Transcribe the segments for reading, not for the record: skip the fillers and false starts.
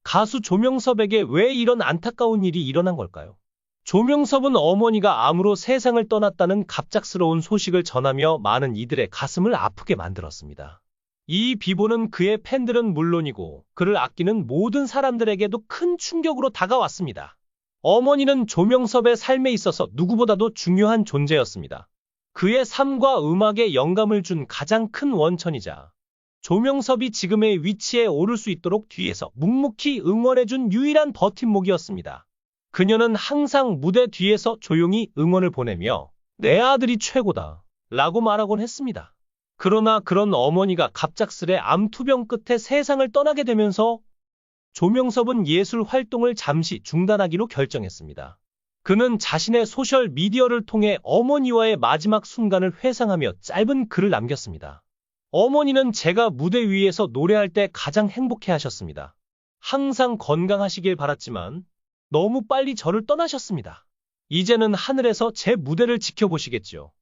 가수 조명섭에게 왜 이런 안타까운 일이 일어난 걸까요? 조명섭은 어머니가 암으로 세상을 떠났다는 갑작스러운 소식을 전하며 많은 이들의 가슴을 아프게 만들었습니다. 이 비보는 그의 팬들은 물론이고 그를 아끼는 모든 사람들에게도 큰 충격으로 다가왔습니다. 어머니는 조명섭의 삶에 있어서 누구보다도 중요한 존재였습니다. 그의 삶과 음악에 영감을 준 가장 큰 원천이자 조명섭이 지금의 위치에 오를 수 있도록 뒤에서 묵묵히 응원해준 유일한 버팀목이었습니다. 그녀는 항상 무대 뒤에서 조용히 응원을 보내며 내 아들이 최고다 라고 말하곤 했습니다. 그러나 그런 어머니가 갑작스레 암투병 끝에 세상을 떠나게 되면서 조명섭은 예술 활동을 잠시 중단하기로 결정했습니다. 그는 자신의 소셜 미디어를 통해 어머니와의 마지막 순간을 회상하며 짧은 글을 남겼습니다. 어머니는 제가 무대 위에서 노래할 때 가장 행복해 하셨습니다. 항상 건강하시길 바랐지만 너무 빨리 저를 떠나셨습니다. 이제는 하늘에서 제 무대를 지켜보시겠죠.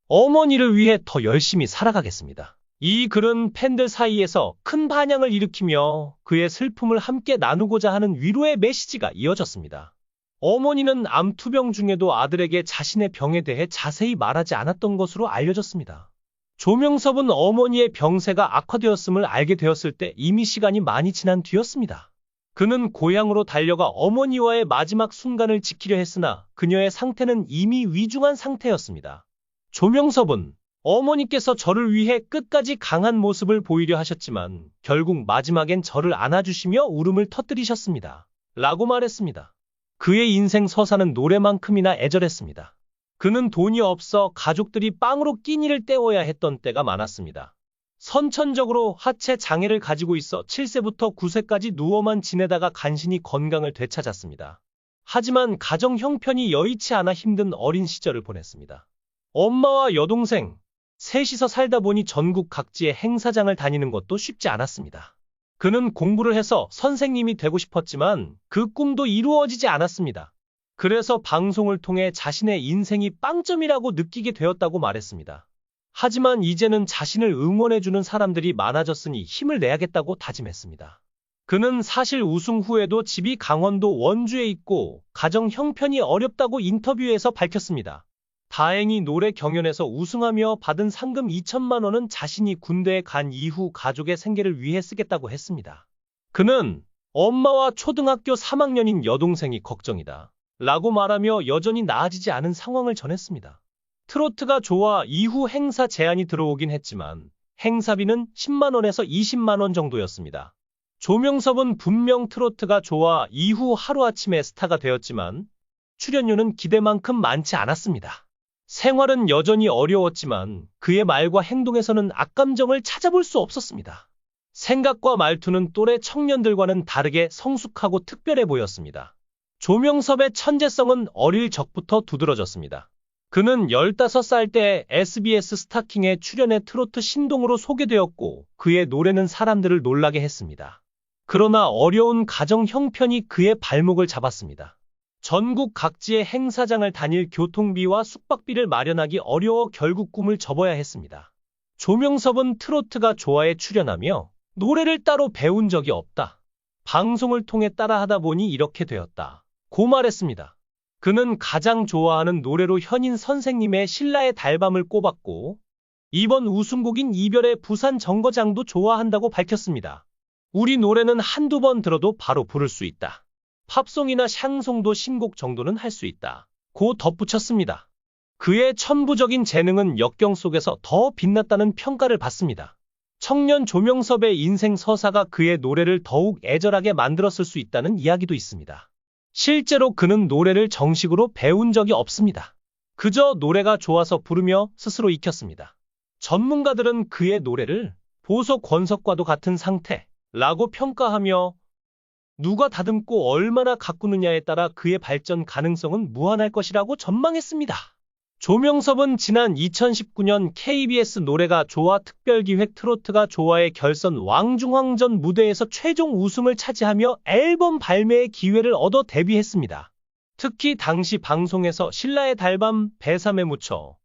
어머니를 위해 더 열심히 살아가겠습니다. 이 글은 팬들 사이에서 큰 반향을 일으키며 그의 슬픔을 함께 나누고자 하는 위로의 메시지가 이어졌습니다. 어머니는 암투병 중에도 아들에게 자신의 병에 대해 자세히 말하지 않았던 것으로 알려졌습니다. 조명섭은 어머니의 병세가 악화되었음을 알게 되었을 때 이미 시간이 많이 지난 뒤였습니다. 그는 고향으로 달려가 어머니와의 마지막 순간을 지키려 했으나 그녀의 상태는 이미 위중한 상태였습니다. 조명섭은 어머니께서 저를 위해 끝까지 강한 모습을 보이려 하셨지만 결국 마지막엔 저를 안아주시며 울음을 터뜨리셨습니다. 라고 말했습니다. 그의 인생 서사는 노래만큼이나 애절했습니다. 그는 돈이 없어 가족들이 빵으로 끼니를 때워야 했던 때가 많았습니다. 선천적으로 하체 장애를 가지고 있어 7세부터 9세까지 누워만 지내다가 간신히 건강을 되찾았습니다. 하지만 가정 형편이 여의치 않아 힘든 어린 시절을 보냈습니다. 엄마와 여동생, 셋이서 살다 보니 전국 각지의 행사장을 다니는 것도 쉽지 않았습니다. 그는 공부를 해서 선생님이 되고 싶었지만 그 꿈도 이루어지지 않았습니다. 그래서 방송을 통해 자신의 인생이 빵점이라고 느끼게 되었다고 말했습니다. 하지만 이제는 자신을 응원해주는 사람들이 많아졌으니 힘을 내야겠다고 다짐했습니다. 그는 사실 우승 후에도 집이 강원도 원주에 있고 가정 형편이 어렵다고 인터뷰에서 밝혔습니다. 다행히 노래 경연에서 우승하며 받은 상금 2천만 원은 자신이 군대에 간 이후 가족의 생계를 위해 쓰겠다고 했습니다. 그는 엄마와 초등학교 3학년인 여동생이 걱정이다 라고 말하며 여전히 나아지지 않은 상황을 전했습니다. 트로트가 좋아 이후 행사 제안이 들어오긴 했지만 행사비는 10만 원에서 20만 원 정도였습니다. 조명섭은 분명 트로트가 좋아 이후 하루아침에 스타가 되었지만 출연료는 기대만큼 많지 않았습니다. 생활은 여전히 어려웠지만 그의 말과 행동에서는 악감정을 찾아볼 수 없었습니다. 생각과 말투는 또래 청년들과는 다르게 성숙하고 특별해 보였습니다. 조명섭의 천재성은 어릴 적부터 두드러졌습니다. 그는 15살 때 SBS 스타킹에 출연해 트로트 신동으로 소개되었고 그의 노래는 사람들을 놀라게 했습니다. 그러나 어려운 가정 형편이 그의 발목을 잡았습니다. 전국 각지의 행사장을 다닐 교통비와 숙박비를 마련하기 어려워 결국 꿈을 접어야 했습니다. 조명섭은 트로트가 좋아에 출연하며 노래를 따로 배운 적이 없다. 방송을 통해 따라하다 보니 이렇게 되었다. 고 말했습니다. 그는 가장 좋아하는 노래로 현인 선생님의 신라의 달밤을 꼽았고 이번 우승곡인 이별의 부산 정거장도 좋아한다고 밝혔습니다. 우리 노래는 한두 번 들어도 바로 부를 수 있다. 팝송이나 샹송도 신곡 정도는 할 수 있다. 고 덧붙였습니다. 그의 천부적인 재능은 역경 속에서 더 빛났다는 평가를 받습니다. 청년 조명섭의 인생 서사가 그의 노래를 더욱 애절하게 만들었을 수 있다는 이야기도 있습니다. 실제로 그는 노래를 정식으로 배운 적이 없습니다. 그저 노래가 좋아서 부르며 스스로 익혔습니다. 전문가들은 그의 노래를 보석 권석과도 같은 상태라고 평가하며 누가 다듬고 얼마나 가꾸느냐에 따라 그의 발전 가능성은 무한할 것이라고 전망했습니다. 조명섭은 지난 2019년 KBS 노래가 좋아 특별기획 트로트가 좋아의 결선 왕중왕전 무대에서 최종 우승을 차지하며 앨범 발매의 기회를 얻어 데뷔했습니다. 특히 당시 방송에서 신라의 달밤, 배삼에 묻혀,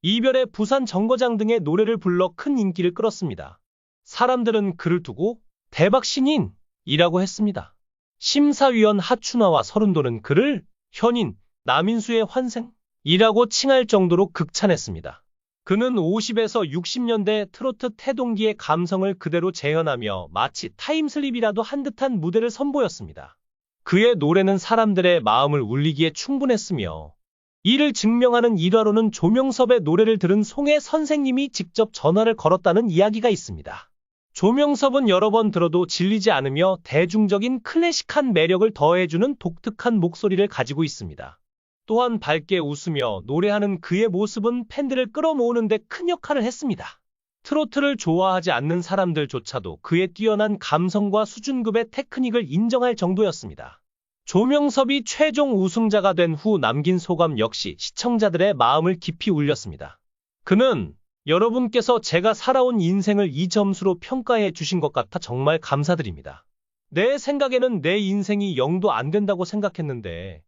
이별의 부산 정거장 등의 노래를 불러 큰 인기를 끌었습니다. 사람들은 그를 두고 대박 신인이라고 했습니다. 심사위원 하춘화와 서른도는 그를 현인, 남인수의 환생이라고 칭할 정도로 극찬했습니다. 그는 50에서 60년대 트로트 태동기의 감성을 그대로 재현하며 마치 타임슬립이라도 한 듯한 무대를 선보였습니다. 그의 노래는 사람들의 마음을 울리기에 충분했으며 이를 증명하는 일화로는 조명섭의 노래를 들은 송혜 선생님이 직접 전화를 걸었다는 이야기가 있습니다. 조명섭은 여러 번 들어도 질리지 않으며 대중적인 클래식한 매력을 더해주는 독특한 목소리를 가지고 있습니다. 또한 밝게 웃으며 노래하는 그의 모습은 팬들을 끌어모으는 데 큰 역할을 했습니다. 트로트를 좋아하지 않는 사람들조차도 그의 뛰어난 감성과 수준급의 테크닉을 인정할 정도였습니다. 조명섭이 최종 우승자가 된 후 남긴 소감 역시 시청자들의 마음을 깊이 울렸습니다. 그는 여러분께서 제가 살아온 인생을 이 점수로 평가해 주신 것 같아 정말 감사드립니다. 내 생각에는 내 인생이 0도 안 된다고 생각했는데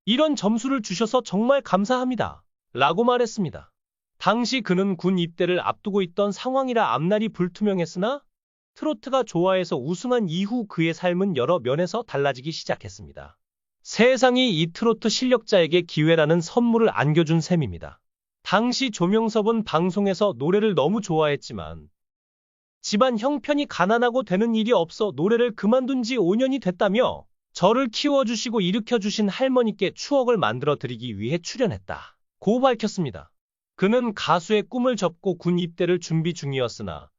이런 점수를 주셔서 정말 감사합니다. 라고 말했습니다. 당시 그는 군 입대를 앞두고 있던 상황이라 앞날이 불투명했으나 트로트가 좋아해서 우승한 이후 그의 삶은 여러 면에서 달라지기 시작했습니다. 세상이 이 트로트 실력자에게 기회라는 선물을 안겨준 셈입니다. 당시 조명섭은 방송에서 노래를 너무 좋아했지만 집안 형편이 가난하고 되는 일이 없어 노래를 그만둔 지 5년이 됐다며 저를 키워주시고 일으켜주신 할머니께 추억을 만들어 드리기 위해 출연했다고 밝혔습니다. 그는 가수의 꿈을 접고 군 입대를 준비 중이었으나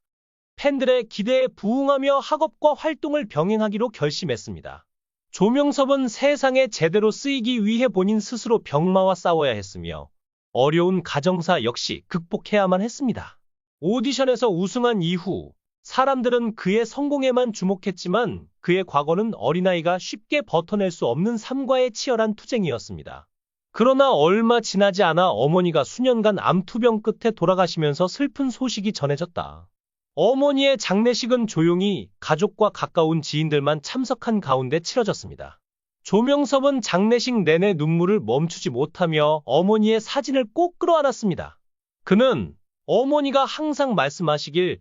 팬들의 기대에 부응하며 학업과 활동을 병행하기로 결심했습니다. 조명섭은 세상에 제대로 쓰이기 위해 본인 스스로 병마와 싸워야 했으며 어려운 가정사 역시 극복해야만 했습니다. 오디션에서 우승한 이후 사람들은 그의 성공에만 주목했지만 그의 과거는 어린아이가 쉽게 버텨낼 수 없는 삶과의 치열한 투쟁이었습니다. 그러나 얼마 지나지 않아 어머니가 수년간 암투병 끝에 돌아가시면서 슬픈 소식이 전해졌다. 어머니의 장례식은 조용히 가족과 가까운 지인들만 참석한 가운데 치러졌습니다. 조명섭은 장례식 내내 눈물을 멈추지 못하며 어머니의 사진을 꼭 끌어안았습니다. 그는 어머니가 항상 말씀하시길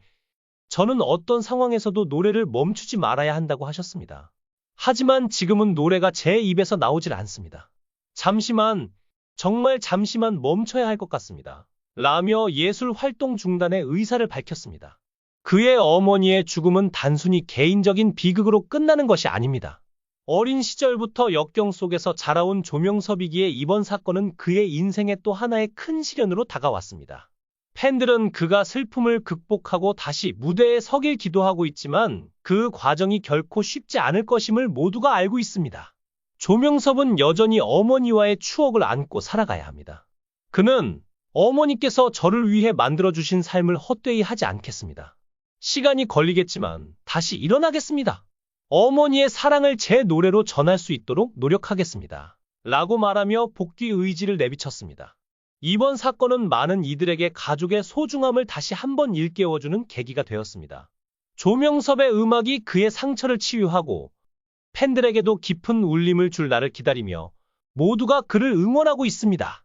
저는 어떤 상황에서도 노래를 멈추지 말아야 한다고 하셨습니다. 하지만 지금은 노래가 제 입에서 나오질 않습니다. 잠시만, 정말 잠시만 멈춰야 할 것 같습니다. 라며 예술 활동 중단의 의사를 밝혔습니다. 그의 어머니의 죽음은 단순히 개인적인 비극으로 끝나는 것이 아닙니다. 어린 시절부터 역경 속에서 자라온 조명섭이기에 이번 사건은 그의 인생의 또 하나의 큰 시련으로 다가왔습니다. 팬들은 그가 슬픔을 극복하고 다시 무대에 서길 기도하고 있지만 그 과정이 결코 쉽지 않을 것임을 모두가 알고 있습니다. 조명섭은 여전히 어머니와의 추억을 안고 살아가야 합니다. 그는 어머니께서 저를 위해 만들어주신 삶을 헛되이 하지 않겠습니다. 시간이 걸리겠지만 다시 일어나겠습니다. 어머니의 사랑을 제 노래로 전할 수 있도록 노력하겠습니다. 라고 말하며 복귀 의지를 내비쳤습니다. 이번 사건은 많은 이들에게 가족의 소중함을 다시 한번 일깨워주는 계기가 되었습니다. 조명섭의 음악이 그의 상처를 치유하고 팬들에게도 깊은 울림을 줄 날을 기다리며 모두가 그를 응원하고 있습니다.